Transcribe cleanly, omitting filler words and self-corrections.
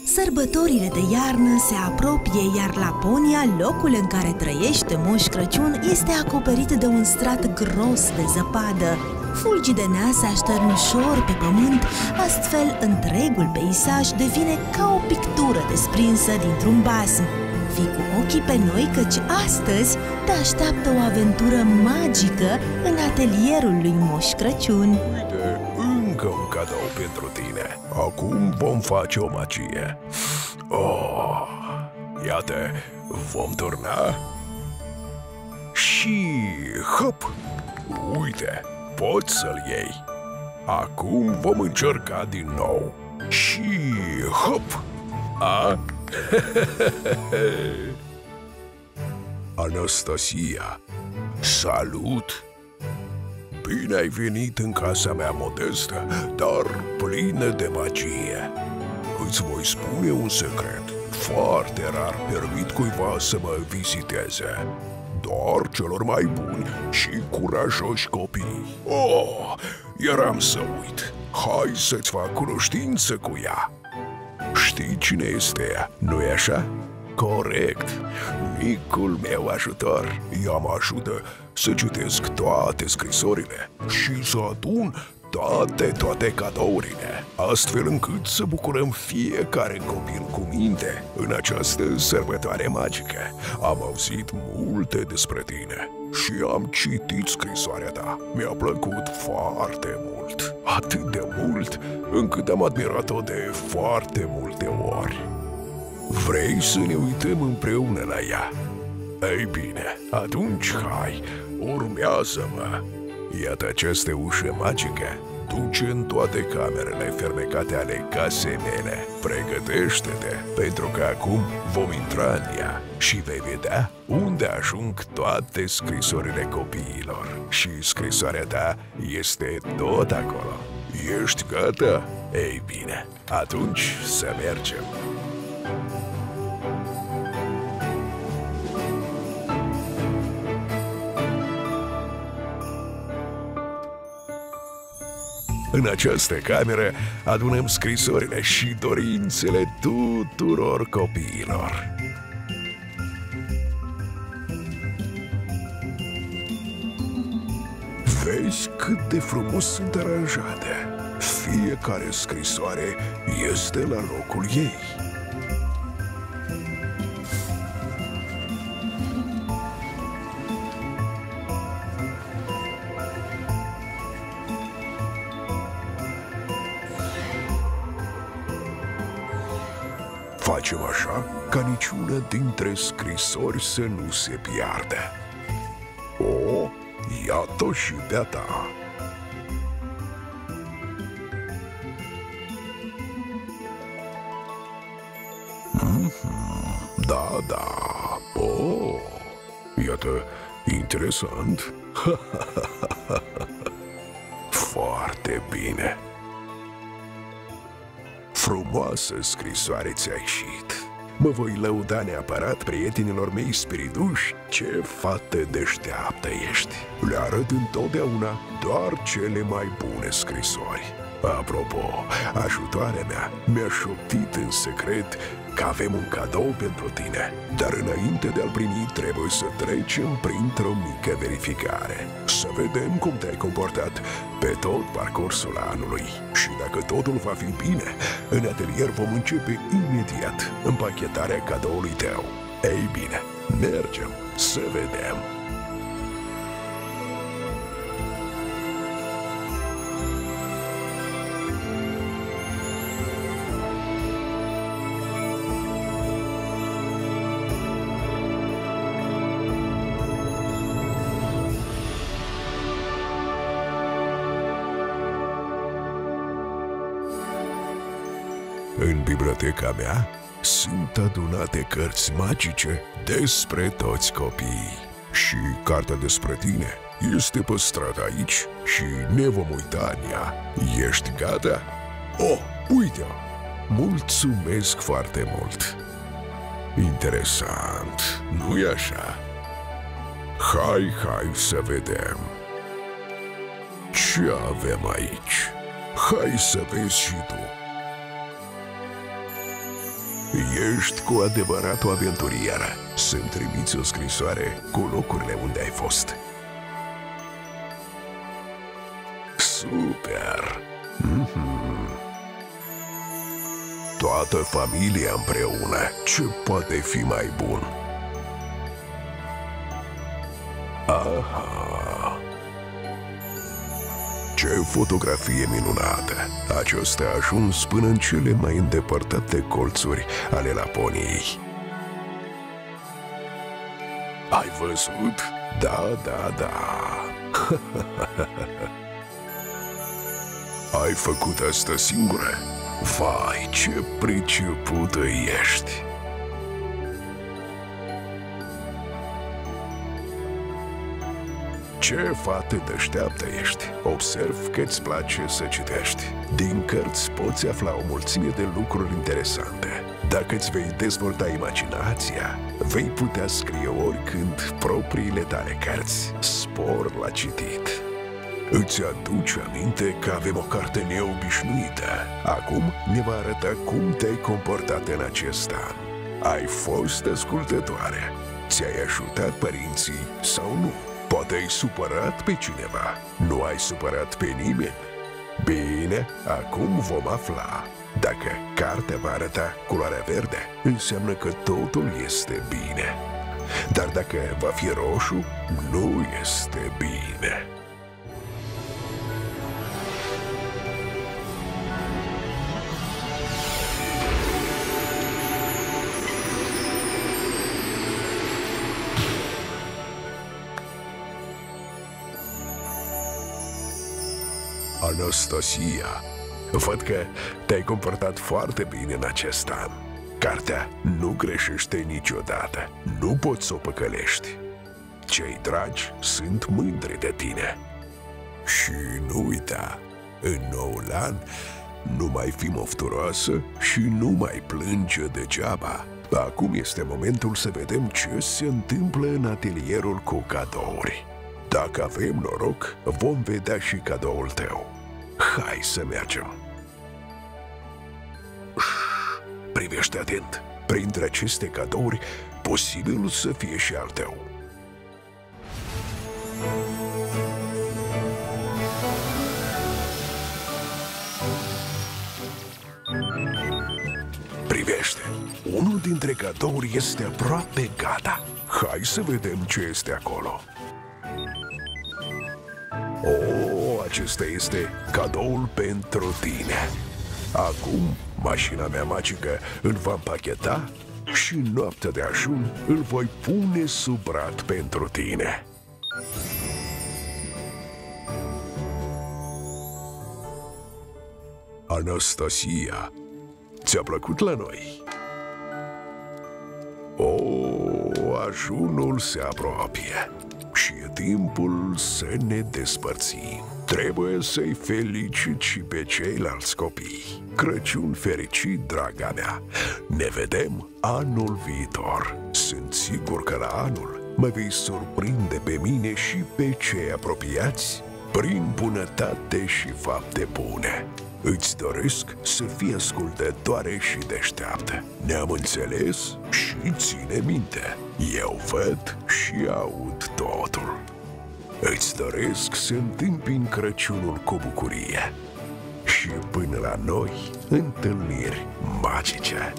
Sărbătorile de iarnă se apropie, iar Laponia, locul în care trăiește Moș Crăciun, este acoperit de un strat gros de zăpadă. Fulgii de nea se aștern ușor pe pământ, astfel întregul peisaj devine ca o pictură desprinsă dintr-un basm. Fii cu ochii pe noi, căci astăzi te așteaptă o aventură magică în atelierul lui Moș Crăciun. Uite, încă un cadou pentru tine. Acum vom face o magie. Oh, iată, vom turna și hop! Uite, poți să-l iei. Acum vom încerca din nou. Și hop! Anastasia, salut! Bine ai venit în casa mea modestă, dar plină de magie. Îți voi spune un secret. Foarte rar permit cuiva să mă viziteze. Doar celor mai buni și curajoși copii. Oh, eram să uit. Hai să-ți fac cunoștință cu ea. Știi cine este ea, nu-i așa? Corect! Micul meu ajutor. Ea mă ajută să citesc toate scrisorile și să adun toate cadourile, astfel încât să bucurăm fiecare copil cu minte în această sărbătoare magică. Am auzit multe despre tine și am citit scrisoarea ta. Mi-a plăcut foarte mult, atât de mult încât am admirat-o de foarte multe ori. Vrei să ne uităm împreună la ea? Ei bine, atunci hai, urmează-mă! Iată aceste ușă magică, duce în toate camerele fermecate ale casei mele. Pregătește-te, pentru că acum vom intra în ea și vei vedea unde ajung toate scrisorile copiilor. Și scrisoarea ta este tot acolo. Ești gata? Ei bine, atunci să mergem! În această cameră adunăm scrisorile și dorințele tuturor copiilor. Vezi cât de frumos sunt aranjate. Fiecare scrisoare este la locul ei. Facem așa ca niciuna dintre scrisori să nu se piardă. O, iată și de-a ta. Da. Oh, iată, interesant. Foarte bine. Frumoasă scrisoare ți-a ieșit. Mă voi lăuda neapărat prietenilor mei spiriduși. Ce fată deșteaptă ești. Le arăt întotdeauna doar cele mai bune scrisori. Apropo, ajutoarea mea mi-a șoptit în secret că avem un cadou pentru tine. Dar înainte de a-l primi, trebuie să trecem printr-o mică verificare. Să vedem cum te-ai comportat pe tot parcursul anului. Și dacă totul va fi bine, în atelier vom începe imediat împachetarea cadoului tău. Ei bine, mergem să vedem. În biblioteca mea sunt adunate cărți magice despre toți copiii. Și cartea despre tine este păstrată aici și ne vom uita în ea. Ești gata? Oh, uite-o! Mulțumesc foarte mult! Interesant, nu-i așa? Hai să vedem! Ce avem aici? Hai să vezi și tu! Ești cu adevărat o aventurieră. Să-mi trimiți o scrisoare cu locurile unde ai fost. Super! Toată familia împreună. Ce poate fi mai bun? Aha! Ce fotografie minunată! Aceasta a ajuns până în cele mai îndepărtate colțuri ale Laponiei. Ai văzut? Da. Ai făcut asta singură? Vai, ce pricepută ești! Ce fată deșteaptă ești! Observ că îți place să citești. Din cărți poți afla o mulțime de lucruri interesante. Dacă îți vei dezvolta imaginația, vei putea scrie oricând propriile tale cărți. Spor la citit! Îți aduci aminte că avem o carte neobișnuită. Acum ne va arăta cum te-ai comportat în acest an. Ai fost ascultătoare? Ți-ai ajutat părinții sau nu? Poate ai supărat pe cineva. Nu ai supărat pe nimeni? Bine, acum vom afla. Dacă cartea va arăta culoarea verde, înseamnă că totul este bine. Dar dacă va fi roșu, nu este bine. Anastasia, văd că te-ai comportat foarte bine în acest an. Cartea nu greșește niciodată. Nu poți să o păcălești. Cei dragi sunt mândri de tine. Și nu uita, în noul an, nu mai fi mofturoasă și nu mai plânge degeaba. Acum este momentul să vedem ce se întâmplă în atelierul cu cadouri. Dacă avem noroc, vom vedea și cadoul tău. Hai să mergem! Privește atent! Printre aceste cadouri, posibil să fie și al tău. Privește! Unul dintre cadouri este aproape gata. Hai să vedem ce este acolo. Acesta este cadoul pentru tine. Acum, mașina mea magică îl va împacheta și noaptea de ajun îl voi pune sub brad pentru tine. Anastasia, ți-a plăcut la noi? Ajunul se apropie și e timpul să ne despărțim. Trebuie să-i felicit și pe ceilalți copii. Crăciun fericit, draga mea! Ne vedem anul viitor. Sunt sigur că la anul mă vei surprinde pe mine și pe cei apropiați prin bunătate și fapte bune. Îți doresc să fii ascultătoare și deșteaptă. Ne-am înțeles? Și ține minte, eu văd și aud totul. Îți doresc să întâmpini Crăciunul cu bucurie și până la noi întâlniri magice.